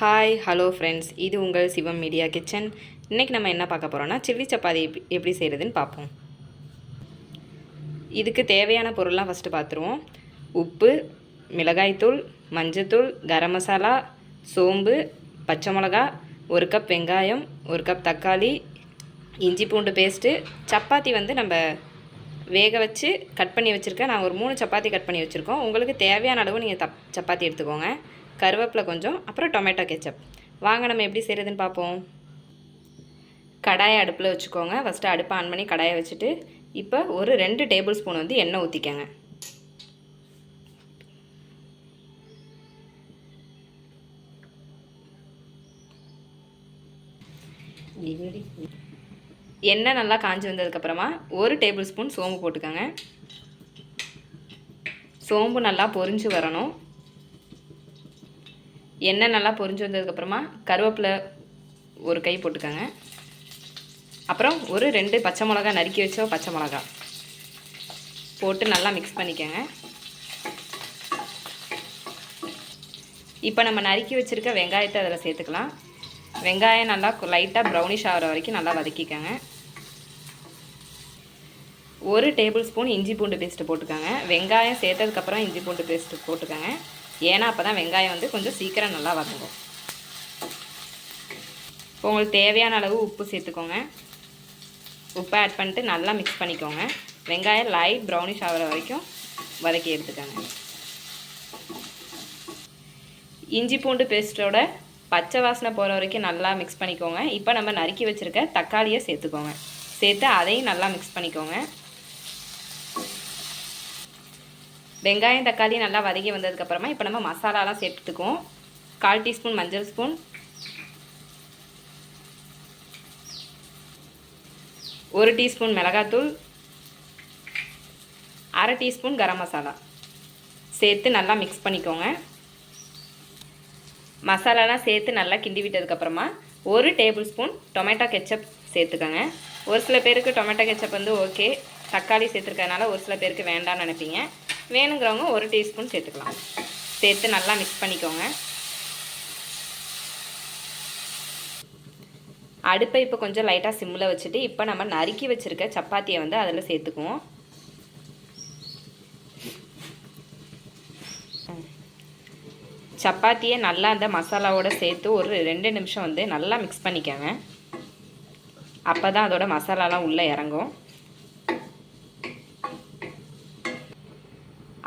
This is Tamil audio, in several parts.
ஹாய் ஹலோ ஃப்ரெண்ட்ஸ், இது உங்கள் சிவம் மீடியா கிச்சன். இன்றைக்கி நம்ம என்ன பார்க்க போகிறோன்னா சில்லி சப்பாத்தி எப்படி செய்கிறதுன்னு பார்ப்போம். இதுக்கு தேவையான பொருள்லாம் ஃபஸ்ட்டு பார்த்துருவோம். உப்பு, மிளகாய்த்தூள், மஞ்சத்தூள், கரம் மசாலா, சோம்பு, பச்சை மிளகா, 1 கப் வெங்காயம், 1 கப் தக்காளி, இஞ்சி பூண்டு பேஸ்ட்டு. சப்பாத்தி நம்ம வேக வச்சு கட் பண்ணி வச்சுருக்கேன். நான் ஒரு 3 சப்பாத்தி கட் பண்ணி வச்சுருக்கோம். உங்களுக்கு தேவையான அளவு நீங்கள் சப்பாத்தி எடுத்துக்கோங்க. கருவேப்பிலை கொஞ்சம், அப்புறம் டொமேட்டோ கெச்சப். வாங்க நம்ம எப்படி செய்கிறதுன்னு பார்ப்போம். கடாயை அடுப்பில் வச்சுக்கோங்க. ஃபஸ்ட்டு அடுப்பை ஆன் பண்ணி கடாயை வச்சுட்டு இப்போ ஒரு 2 டேபிள் ஸ்பூன் எண்ணெய் ஊற்றிக்கங்க. எண்ணெய் நல்லா காஞ்சி வந்ததுக்கப்புறமா 1 டேபிள் ஸ்பூன் சோம்பு போட்டுக்கோங்க. சோம்பு நல்லா பொரிஞ்சு வரணும். எண்ணெய் நல்லா பொரிஞ்சு வந்ததுக்கப்புறமா கருவேப்பிலை ஒரு கை போட்டுக்கோங்க. அப்புறம் ஒரு 2 பச்சை மிளகா, நறுக்கி வச்ச பச்சை மிளகா போட்டு நல்லா மிக்ஸ் பண்ணிக்கோங்க. இப்போ நம்ம நறுக்கி வச்சுருக்க வெங்காயத்தை அதில் சேர்த்துக்கலாம். வெங்காயம் நல்லா லைட்டாக ப்ரௌனிஷ் ஆகிற வரைக்கும் நல்லா வதக்கிக்கோங்க. 1 டேபிள் ஸ்பூன் இஞ்சி பூண்டு பேஸ்ட்டு போட்டுக்கோங்க. வெங்காயம் சேர்த்ததுக்கப்புறம் இஞ்சி பூண்டு பேஸ்ட்டு போட்டுக்கோங்க. ஏன்னா அப்போ தான் வெங்காயம் கொஞ்சம் சீக்கிரம் நல்லா வதங்கும். இப்போ உங்களுக்கு தேவையான அளவு உப்பு சேர்த்துக்கோங்க. உப்பை ஆட் பண்ணிட்டு நல்லா மிக்ஸ் பண்ணிக்கோங்க. வெங்காயம் லைட் ப்ரௌனிஷ் ஆகிற வரைக்கும் வதக்கி எடுத்துக்கோங்க. இஞ்சி பூண்டு பேஸ்ட்டோட பச்சை வாசனை போகிற வரைக்கும் நல்லா மிக்ஸ் பண்ணிக்கோங்க. இப்போ நம்ம நறுக்கி வச்சுருக்க தக்காளியை சேர்த்துக்கோங்க. சேர்த்து அதையும் நல்லா மிக்ஸ் பண்ணிக்கோங்க. வெங்காயம் தக்காளி நல்லா வதக்கி வந்ததுக்கப்புறமா இப்போ நம்ம மசாலாலாம் சேர்த்துக்குவோம். 1/4 டீஸ்பூன் மஞ்சள் ஸ்பூன், 1 டீஸ்பூன் மிளகாத்தூள், 1/2 டீஸ்பூன் கரம் மசாலா சேர்த்து நல்லா மிக்ஸ் பண்ணிக்கோங்க. மசாலாலாம் சேர்த்து நல்லா கிண்டி விட்டதுக்கப்புறமா 1 டேபிள் ஸ்பூன் டொமேட்டோ கெச்சப் சேர்த்துக்கோங்க. ஒரு சில பேருக்கு டொமேட்டோ கெச்சப் ஓகே, தக்காளி சேர்த்துருக்கறதுனால ஒரு சில பேருக்கு வேண்டாம்னு நினைப்பீங்க. வேணுங்கிறவங்க 1 டீஸ்பூன் சேர்த்துக்கலாம். சேர்த்து நல்லா மிக்ஸ் பண்ணிக்கோங்க. அடுப்பை இப்போ கொஞ்சம் லைட்டாக சிம்மில் வச்சுட்டு இப்போ நம்ம நறுக்கி வச்சுருக்க சப்பாத்தியை அதில் சேர்த்துக்குவோம். சப்பாத்தியை நல்லா அந்த மசாலாவோடு சேர்த்து ஒரு 2 நிமிஷம் நல்லா மிக்ஸ் பண்ணிக்கோங்க. அப்போ தான் அதோட மசாலாலாம் உள்ளே இறங்கும்.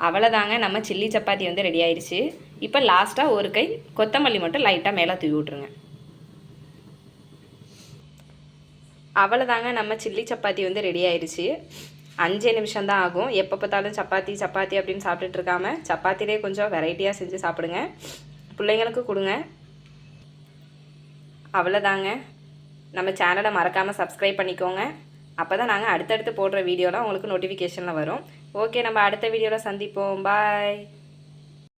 அவ்வளோதாங்க, நம்ம சில்லி சப்பாத்தி ரெடி ஆயிடுச்சு. இப்போ லாஸ்ட்டாக ஒரு கை கொத்தமல்லி மட்டும் லைட்டாக மேலே தூவி விட்ருங்க. அவ்வளோதாங்க, நம்ம சில்லி சப்பாத்தி ரெடி ஆயிடுச்சு. 5 நிமிஷம் தான் ஆகும். எப்போ பார்த்தாலும் சப்பாத்தி சப்பாத்தி அப்படின்னு சாப்பிட்டுட்டு இருக்காம சப்பாத்திலே கொஞ்சம் வெரைட்டியாக செஞ்சு சாப்பிடுங்க, பிள்ளைங்களுக்கு கொடுங்க. அவ்வளோதாங்க, நம்ம சேனலை மறக்காமல் சப்ஸ்கிரைப் பண்ணிக்கோங்க. அப்போ தான் நாங்கள் அடுத்தடுத்து போடுற வீடியோலாம் உங்களுக்கு நோட்டிஃபிகேஷனில் வரும். ஓகே, நம்ம அடுத்த வீடியோவில் சந்திப்போம். பாய்.